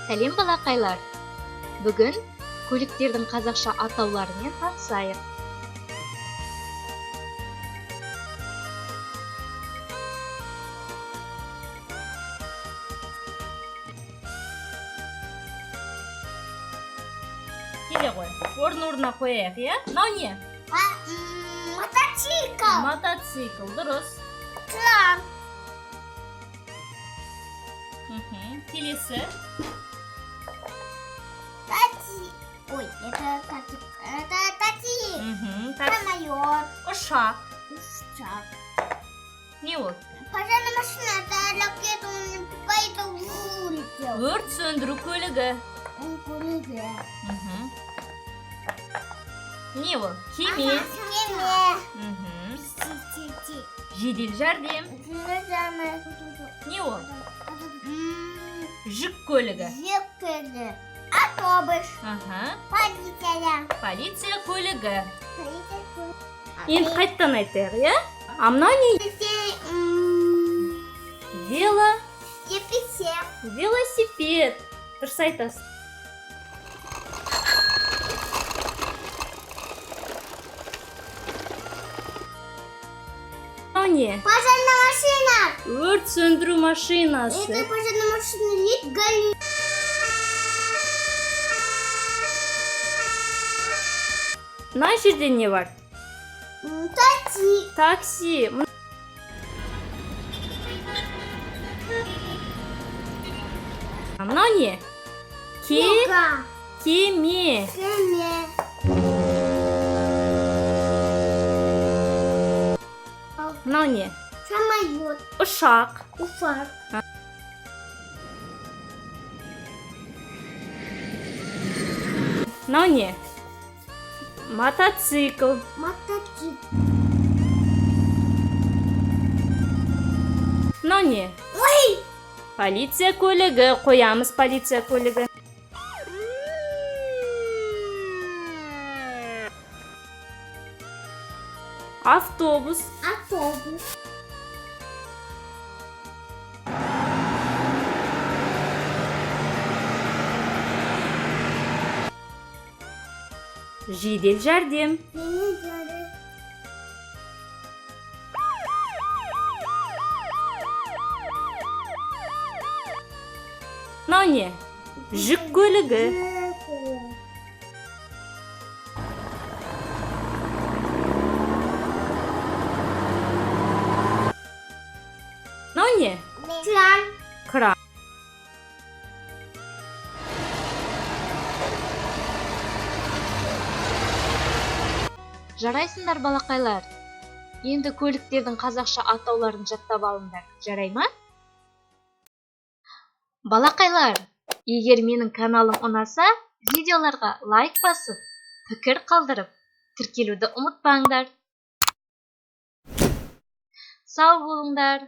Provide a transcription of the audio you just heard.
Сәлем балақайлар! Бүгін көліктердің қазақша атауларымен танысайық. Келе ғой, орын-орнына қояйық, иә? Мынау не? Мотоцикл. Мотоцикл, дұрыс. Трак. Келесі. Такси. Ой, это такси. Это такси. Самолет. Ұшақ. Ушак. Не ол? Пожарная машина. Это ракета. Он какая-то улетел. Өрт сөндіру көлігі. Он кулига. Не ол? Кеме. Кеме. Жедел жәрдем. Не ол? Жүк көлігі. Зеркало. Автобус. Полиция. Полиция көлігі. Енді қайттан айтайық, иә? А мынау не? Велосипед. Дұрыс айтасың. Мынау не? Пожарная машина. Өрт сөндіру машинасы. Это пожарная машина лет горит. Мына жерде не бар? Такси. Такси. А мынау не? Кеме. Кеме. Кеме. Мынау не? Самолет. Ұшақ. Уфак. Мынау не? Мотоцикл. Мотоцикл. Мынау не? Ой. Полиция көлігі. Қоямыз полиция көлігі. Автобус. Автобус. Жедел жәрдем. Мынау не? Жүк көлігі. Мынау не? Кран. Кран. Жарайсыңдар балақайлар. Енді көліктердің қазақша атауларын жаттап алыңдар. Жарай ма? Балақайлар, егер менің каналым ұнаса, видеоларға лайк басып, пікір қалдырып, тіркелуді ұмытпаңдар. Сау болыңдар.